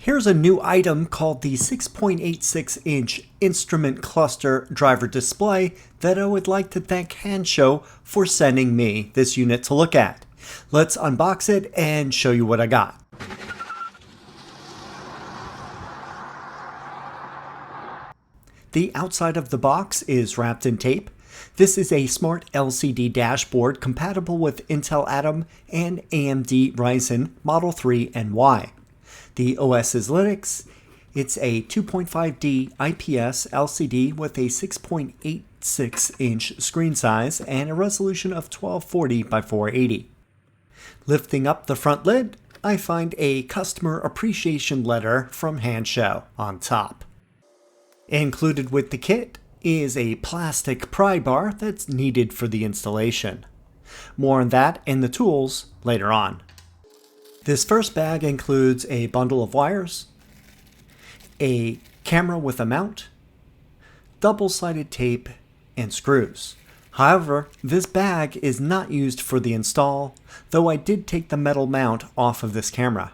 Here's a new item called the 6.86-inch instrument cluster driver display that I would like to thank Hansshow for sending me this unit to look at. Let's unbox it and show you what I got. The outside of the box is wrapped in tape. This is a smart LCD dashboard compatible with Intel Atom and AMD Ryzen Model 3 and Y. The OS is Linux. It's a 2.5D IPS LCD with a 6.86-inch screen size and a resolution of 1240 by 480. Lifting up the front lid, I find a customer appreciation letter from Hansshow on top. Included with the kit is a plastic pry bar that's needed for the installation. More on that and the tools later on. This first bag includes a bundle of wires, a camera with a mount, double-sided tape, and screws. However, this bag is not used for the install, though I did take the metal mount off of this camera.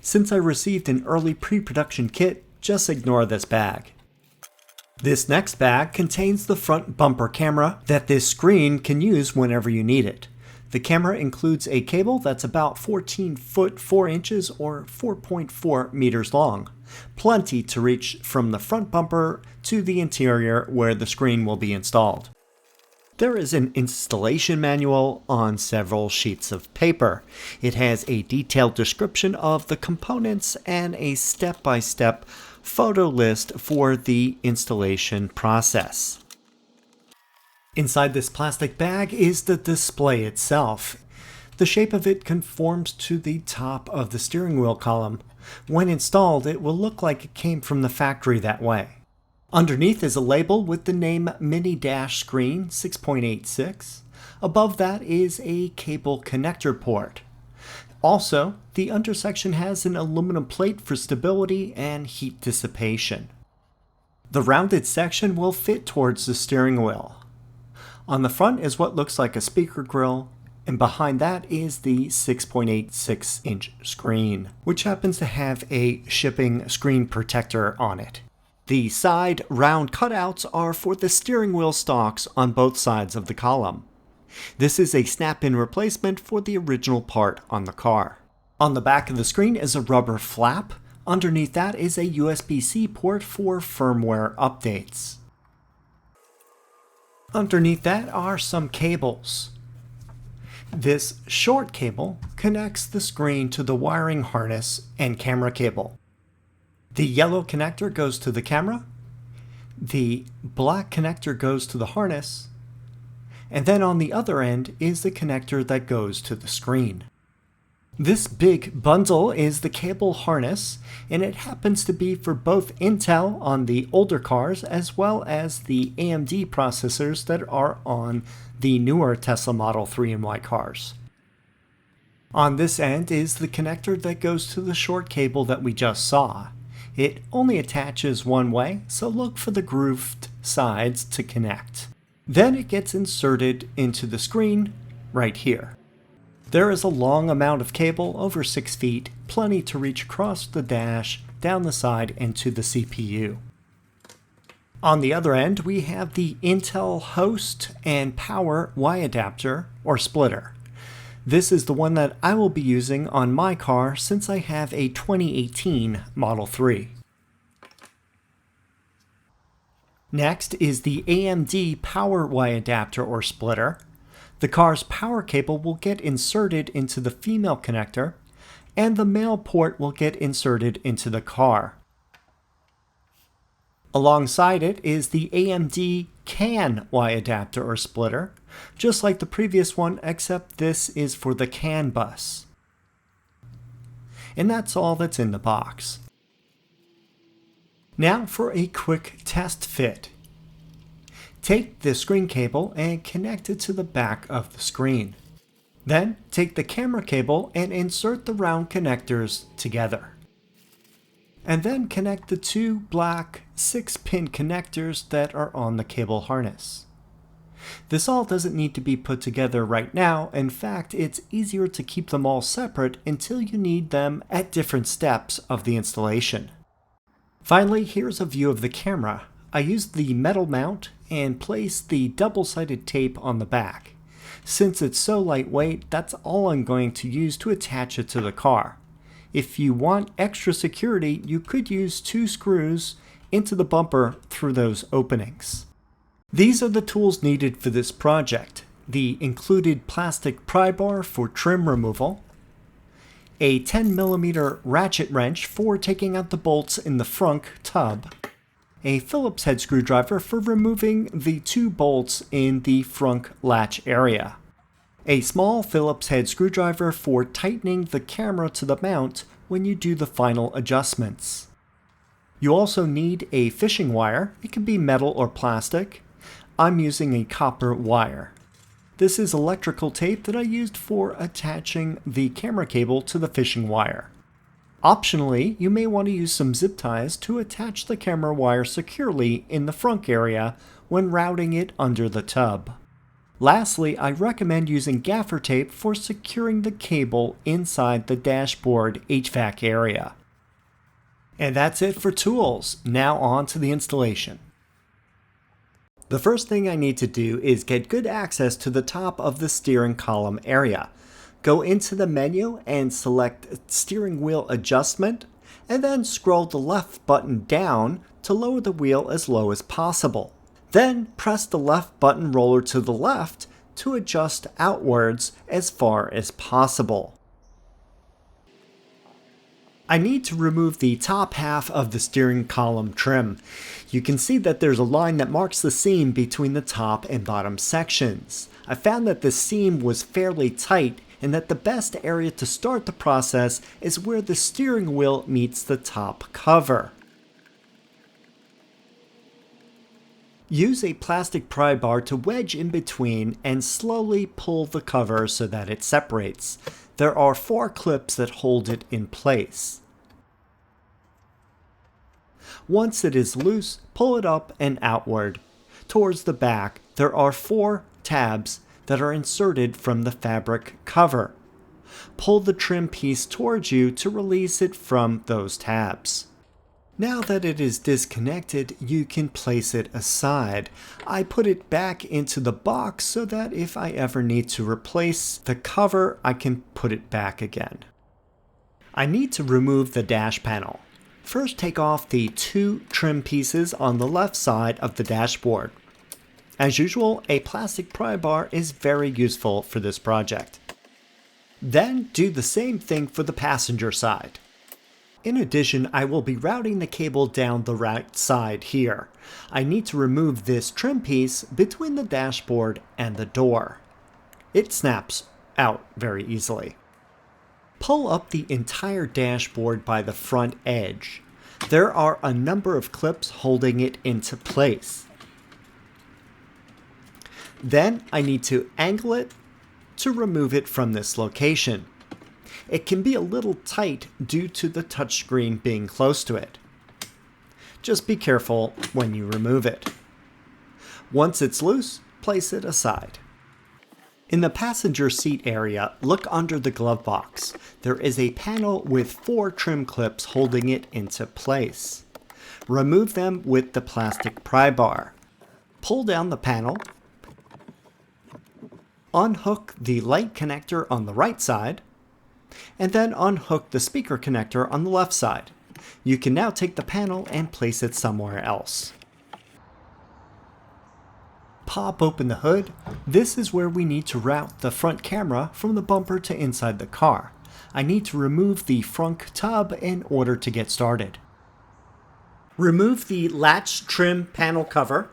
Since I received an early pre-production kit, just ignore this bag. This next bag contains the front bumper camera that this screen can use whenever you need it. The camera includes a cable that's about 14 foot 4 inches or 4.4 meters long. Plenty to reach from the front bumper to the interior where the screen will be installed. There is an installation manual on several sheets of paper. It has a detailed description of the components and a step-by-step photo list for the installation process. Inside this plastic bag is the display itself. The shape of it conforms to the top of the steering wheel column. When installed, it will look like it came from the factory that way. Underneath is a label with the name Mini Dash Screen 6.86. Above that is a cable connector port. Also, the undersection has an aluminum plate for stability and heat dissipation. The rounded section will fit towards the steering wheel. On the front is what looks like a speaker grill, and behind that is the 6.86-inch screen, which happens to have a shipping screen protector on it. The side round cutouts are for the steering wheel stalks on both sides of the column. This is a snap-in replacement for the original part on the car. On the back of the screen is a rubber flap. Underneath that is a USB-C port for firmware updates. Underneath that are some cables. This short cable connects the screen to the wiring harness and camera cable. The yellow connector goes to the camera, the black connector goes to the harness, and then on the other end is the connector that goes to the screen. This big bundle is the cable harness, and it happens to be for both Intel on the older cars as well as the AMD processors that are on the newer Tesla Model 3 and Y cars. On this end is the connector that goes to the short cable that we just saw. It only attaches one way, so look for the grooved sides to connect. Then it gets inserted into the screen right here. There is a long amount of cable, over 6 feet, plenty to reach across the dash, down the side, and to the CPU. On the other end, we have the Intel host and power Y adapter, or splitter. This is the one that I will be using on my car since I have a 2018 Model 3. Next is the AMD power Y adapter or splitter. The car's power cable will get inserted into the female connector, and the male port will get inserted into the car. Alongside it is the AMD CAN Y adapter or splitter, just like the previous one, except this is for the CAN bus. And that's all that's in the box. Now for a quick test fit. Take the screen cable and connect it to the back of the screen. Then take the camera cable and insert the round connectors together. And then connect the two black 6-pin connectors that are on the cable harness. This all doesn't need to be put together right now. In fact, it's easier to keep them all separate until you need them at different steps of the installation. Finally, here's a view of the camera. I used the metal mount and placed the double-sided tape on the back. Since it's so lightweight, that's all I'm going to use to attach it to the car. If you want extra security, you could use 2 screws into the bumper through those openings. These are the tools needed for this project: the included plastic pry bar for trim removal, a 10mm ratchet wrench for taking out the bolts in the Frunk Tub, a Phillips head screwdriver for removing the 2 bolts in the Frunk latch area, a small Phillips head screwdriver for tightening the camera to the mount when you do the final adjustments. You also need a fishing wire. It can be metal or plastic. I'm using a copper wire. This is electrical tape that I used for attaching the camera cable to the fishing wire. Optionally, you may want to use some zip ties to attach the camera wire securely in the frunk area when routing it under the tub. Lastly, I recommend using gaffer tape for securing the cable inside the dashboard HVAC area. And that's it for tools. Now on to the installation. The first thing I need to do is get good access to the top of the steering column area. Go into the menu and select Steering Wheel Adjustment, and then scroll the left button down to lower the wheel as low as possible. Then press the left button roller to the left to adjust outwards as far as possible. I need to remove the top half of the steering column trim. You can see that there's a line that marks the seam between the top and bottom sections. I found that the seam was fairly tight and that the best area to start the process is where the steering wheel meets the top cover. Use a plastic pry bar to wedge in between and slowly pull the cover so that it separates. There are 4 clips that hold it in place. Once it is loose, pull it up and outward. Towards the back, there are 4 tabs that are inserted from the fabric cover. Pull the trim piece towards you to release it from those tabs. Now that it is disconnected, you can place it aside. I put it back into the box so that if I ever need to replace the cover, I can put it back again. I need to remove the dash panel. First, take off the 2 trim pieces on the left side of the dashboard. As usual, a plastic pry bar is very useful for this project. Then do the same thing for the passenger side. In addition, I will be routing the cable down the right side here. I need to remove this trim piece between the dashboard and the door. It snaps out very easily. Pull up the entire dashboard by the front edge. There are a number of clips holding it into place. Then I need to angle it to remove it from this location. It can be a little tight due to the touchscreen being close to it. Just be careful when you remove it. Once it's loose, place it aside. In the passenger seat area, look under the glove box. There is a panel with 4 trim clips holding it into place. Remove them with the plastic pry bar. Pull down the panel. Unhook the light connector on the right side, and then unhook the speaker connector on the left side. You can now take the panel and place it somewhere else. Pop open the hood. This is where we need to route the front camera from the bumper to inside the car. I need to remove the Frunk Tub in order to get started. Remove the latch trim panel cover.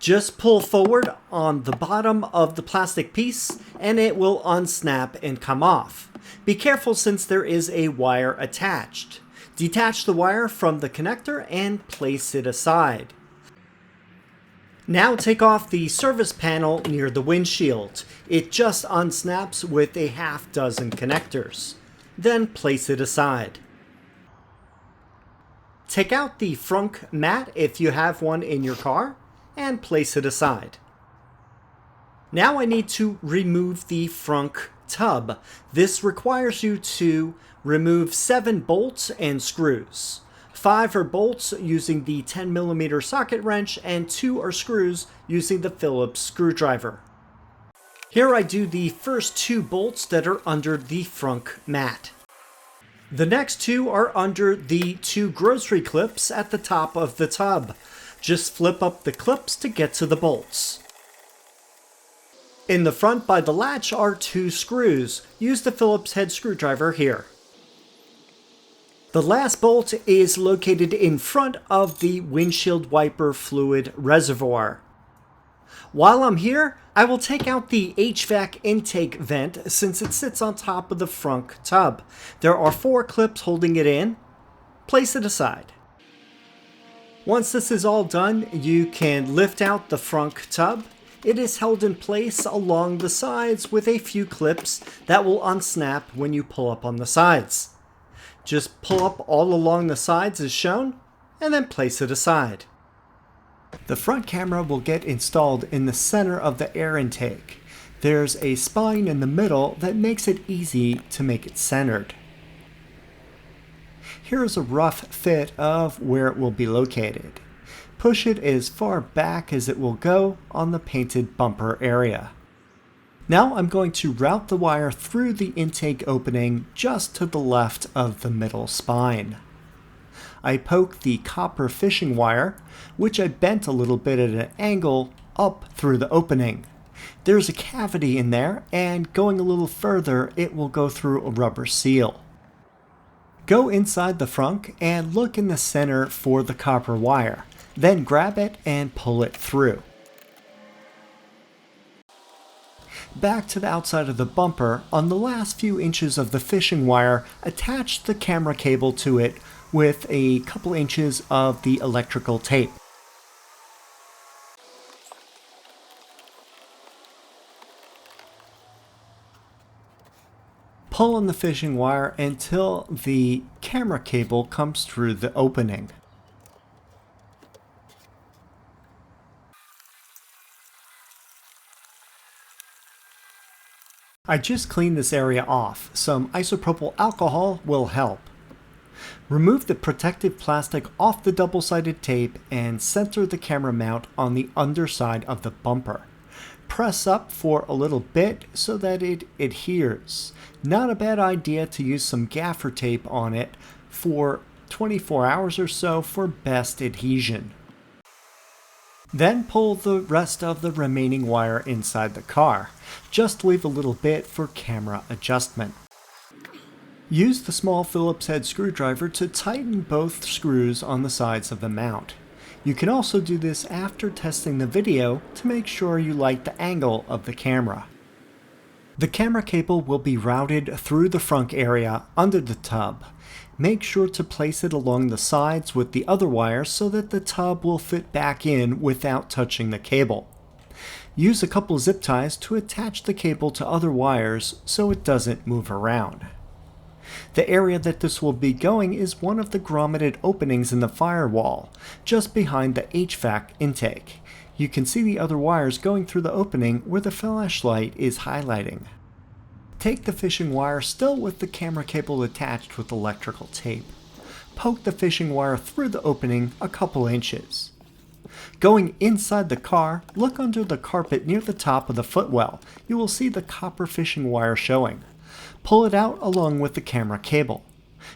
Just pull forward on the bottom of the plastic piece and it will unsnap and come off. Be careful since there is a wire attached. Detach the wire from the connector and place it aside. Now take off the service panel near the windshield. It just unsnaps with a half dozen connectors. Then place it aside. Take out the frunk mat if you have one in your car and place it aside. Now I need to remove the Frunk Tub. This requires you to remove 7 bolts and screws. 5 are bolts using the 10mm socket wrench, and 2 are screws using the Phillips screwdriver. Here I do the first 2 bolts that are under the Frunk mat. The next 2 are under the 2 grocery clips at the top of the tub. Just flip up the clips to get to the bolts. In the front by the latch are 2 screws. Use the Phillips head screwdriver here. The last bolt is located in front of the windshield wiper fluid reservoir. While I'm here, I will take out the HVAC intake vent since it sits on top of the Frunk tub. There are 4 clips holding it in. Place it aside. Once this is all done, you can lift out the Frunk tub. It is held in place along the sides with a few clips that will unsnap when you pull up on the sides. Just pull up all along the sides as shown, and then place it aside. The front camera will get installed in the center of the air intake. There's a spine in the middle that makes it easy to make it centered. Here's a rough fit of where it will be located. Push it as far back as it will go on the painted bumper area. Now I'm going to route the wire through the intake opening just to the left of the middle spine. I poke the copper fishing wire, which I bent a little bit at an angle, up through the opening. There's a cavity in there, and going a little further it will go through a rubber seal. Go inside the frunk and look in the center for the copper wire. Then grab it and pull it through. Back to the outside of the bumper, on the last few inches of the fishing wire, attach the camera cable to it with a couple inches of the electrical tape. Pull on the fishing wire until the camera cable comes through the opening. I just cleaned this area off. Some isopropyl alcohol will help. Remove the protective plastic off the double-sided tape and center the camera mount on the underside of the bumper. Press up for a little bit so that it adheres. Not a bad idea to use some gaffer tape on it for 24 hours or so for best adhesion. Then pull the rest of the remaining wire inside the car. Just leave a little bit for camera adjustment. Use the small Phillips head screwdriver to tighten both screws on the sides of the mount. You can also do this after testing the video to make sure you like the angle of the camera. The camera cable will be routed through the frunk area under the tub. Make sure to place it along the sides with the other wires so that the tub will fit back in without touching the cable. Use a couple zip ties to attach the cable to other wires so it doesn't move around. The area that this will be going is one of the grommeted openings in the firewall, just behind the HVAC intake. You can see the other wires going through the opening where the flashlight is highlighting. Take the fishing wire still with the camera cable attached with electrical tape. Poke the fishing wire through the opening a couple inches. Going inside the car, look under the carpet near the top of the footwell. You will see the copper fishing wire showing. Pull it out along with the camera cable.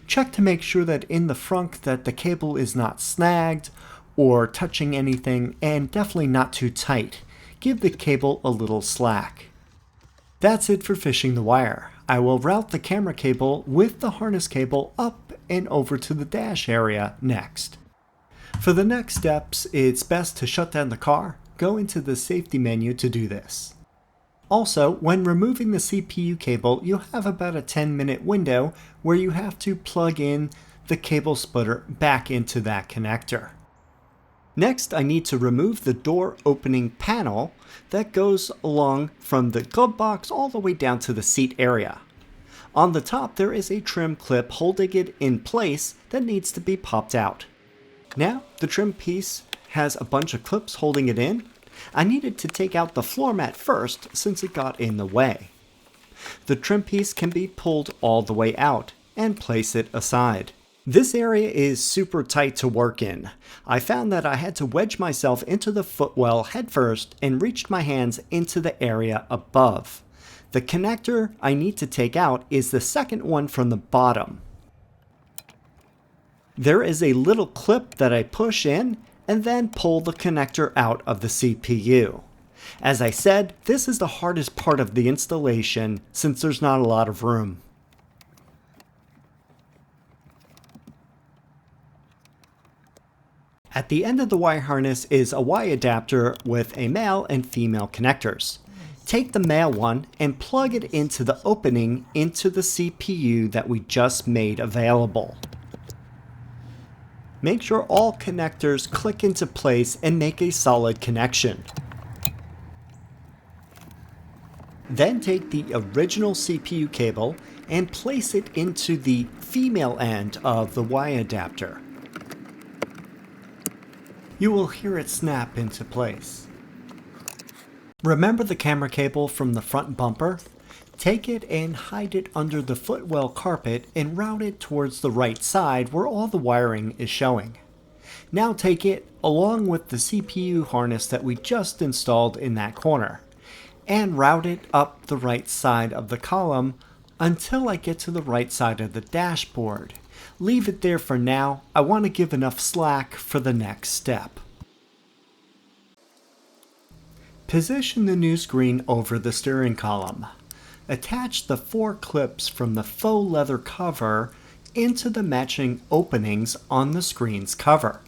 Check to make sure that in the frunk that the cable is not snagged or touching anything, and definitely not too tight. Give the cable a little slack. That's it for fishing the wire. I will route the camera cable with the harness cable up and over to the dash area next. For the next steps, it's best to shut down the car. Go into the safety menu to do this. Also, when removing the CPU cable, you'll have about a 10-minute window where you have to plug in the cable splitter back into that connector. Next, I need to remove the door opening panel that goes along from the glove box all the way down to the seat area. On the top, there is a trim clip holding it in place that needs to be popped out. Now, the trim piece has a bunch of clips holding it in. I needed to take out the floor mat first since it got in the way. The trim piece can be pulled all the way out and place it aside. This area is super tight to work in. I found that I had to wedge myself into the footwell headfirst and reached my hands into the area above. The connector I need to take out is the second one from the bottom. There is a little clip that I push in and then pull the connector out of the CPU. As I said, this is the hardest part of the installation since there's not a lot of room. At the end of the wire harness is a Y adapter with a male and female connectors. Take the male one and plug it into the opening into the CPU that we just made available. Make sure all connectors click into place and make a solid connection. Then take the original CPU cable and place it into the female end of the Y adapter. You will hear it snap into place. Remember the camera cable from the front bumper? Take it and hide it under the Footwell carpet and route it towards the right side where all the wiring is showing. Now take it along with the CPU harness that we just installed in that corner and route it up the right side of the column until I get to the right side of the dashboard. Leave it there for now. I want to give enough slack for the next step. Position the new screen over the steering column. Attach the 4 clips from the faux leather cover into the matching openings on the screen's cover.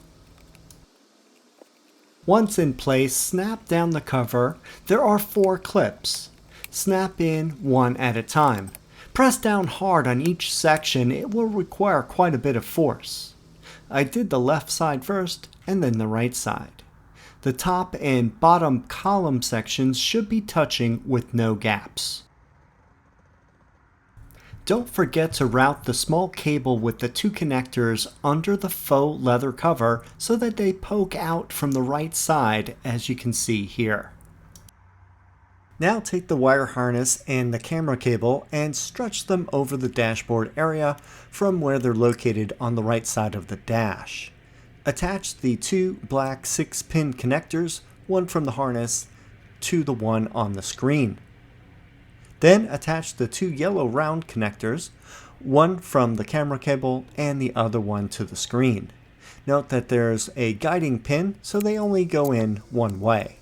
Once in place, snap down the cover. There are 4 clips. Snap in one at a time. Press down hard on each section. It will require quite a bit of force. I did the left side first and then the right side. The top and bottom column sections should be touching with no gaps. Don't forget to route the small cable with the 2 connectors under the faux leather cover so that they poke out from the right side, as you can see here. Now take the wire harness and the camera cable and stretch them over the dashboard area from where they're located on the right side of the dash. Attach the 2 black 6-pin connectors, one from the harness, to the one on the screen. Then attach the 2 yellow round connectors, one from the camera cable and the other one to the screen. Note that there's a guiding pin, so they only go in one way.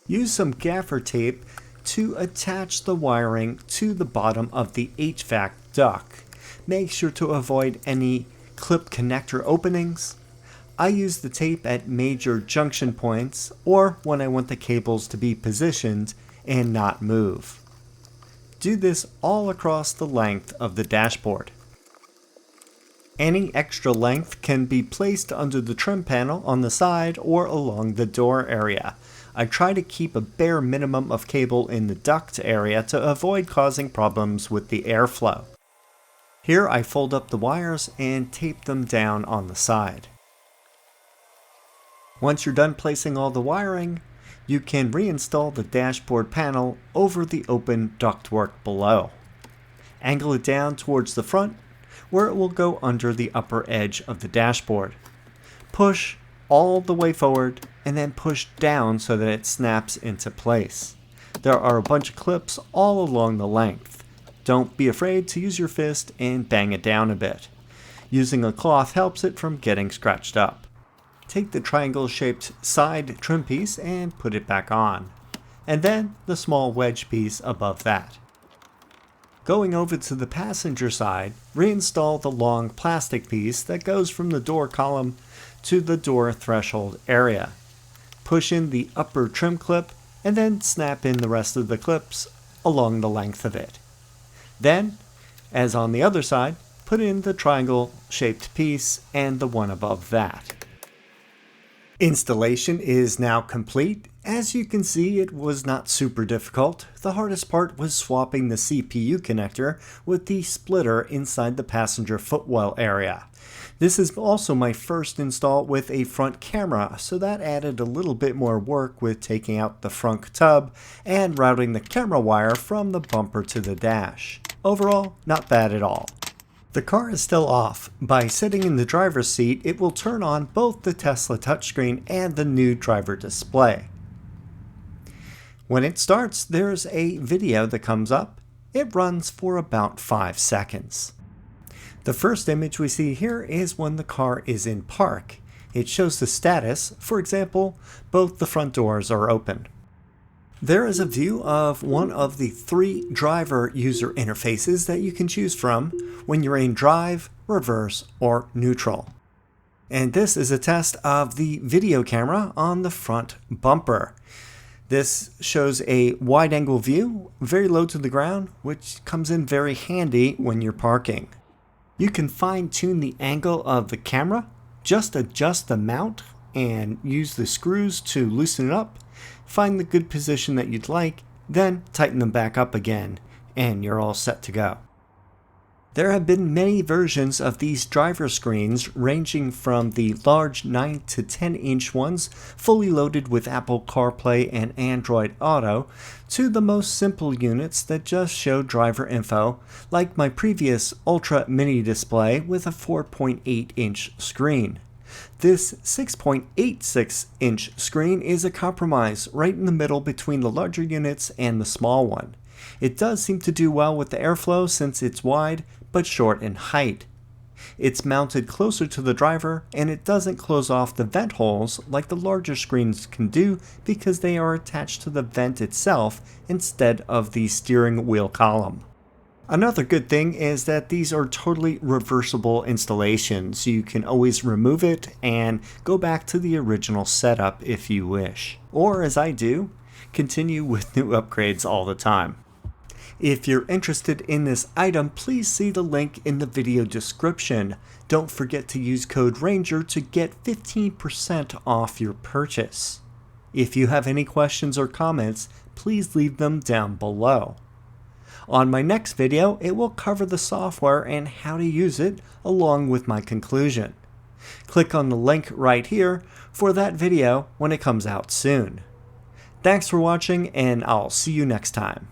Use some gaffer tape to attach the wiring to the bottom of the HVAC duct. Make sure to avoid any clip connector openings. I use the tape at major junction points or when I want the cables to be positioned and not move. Do this all across the length of the dashboard. Any extra length can be placed under the trim panel on the side or along the door area. I try to keep a bare minimum of cable in the duct area to avoid causing problems with the airflow. Here I fold up the wires and tape them down on the side. Once you're done placing all the wiring, you can reinstall the dashboard panel over the open ductwork below. Angle it down towards the front, where it will go under the upper edge of the dashboard. Push all the way forward and then push down so that it snaps into place. There are a bunch of clips all along the length. Don't be afraid to use your fist and bang it down a bit. Using a cloth helps it from getting scratched up. Take the triangle-shaped side trim piece and put it back on, and then the small wedge piece above that. Going over to the passenger side, reinstall the long plastic piece that goes from the door column to the door threshold area. Push in the upper trim clip and then snap in the rest of the clips along the length of it. Then, as on the other side, put in the triangle-shaped piece and the one above that. Installation is now complete. As you can see, it was not super difficult. The hardest part was swapping the CPU connector with the splitter inside the passenger footwell area. This is also my first install with a front camera, so that added a little bit more work with taking out the Frunk Tub and routing the camera wire from the bumper to the dash. Overall, not bad at all. The car is still off. By sitting in the driver's seat, it will turn on both the Tesla touchscreen and the new driver display. When it starts, there's a video that comes up. It runs for about 5 seconds. The first image we see here is when the car is in park. It shows the status. For example, both the front doors are open. There is a view of one of the 3 driver user interfaces that you can choose from when you're in drive, reverse, or neutral. And this is a test of the video camera on the front bumper. This shows a wide-angle view, very low to the ground, which comes in very handy when you're parking. You can fine-tune the angle of the camera, just adjust the mount, and use the screws to loosen it up, find the good position that you'd like, then tighten them back up again, and you're all set to go. There have been many versions of these driver screens, ranging from the large 9 to 10 inch ones fully loaded with Apple CarPlay and Android Auto, to the most simple units that just show driver info, like my previous Ultra Mini display with a 4.8 inch screen. This 6.86 inch screen is a compromise right in the middle between the larger units and the small one. It does seem to do well with the airflow since it's wide but short in height. It's mounted closer to the driver, and it doesn't close off the vent holes like the larger screens can do because they are attached to the vent itself instead of the steering wheel column. Another good thing is that these are totally reversible installations. You can always remove it and go back to the original setup if you wish. Or, as I do, continue with new upgrades all the time. If you're interested in this item, please see the link in the video description. Don't forget to use code RANGER to get 15% off your purchase. If you have any questions or comments, please leave them down below. On my next video, it will cover the software and how to use it, along with my conclusion. Click on the link right here for that video when it comes out soon. Thanks for watching, and I'll see you next time.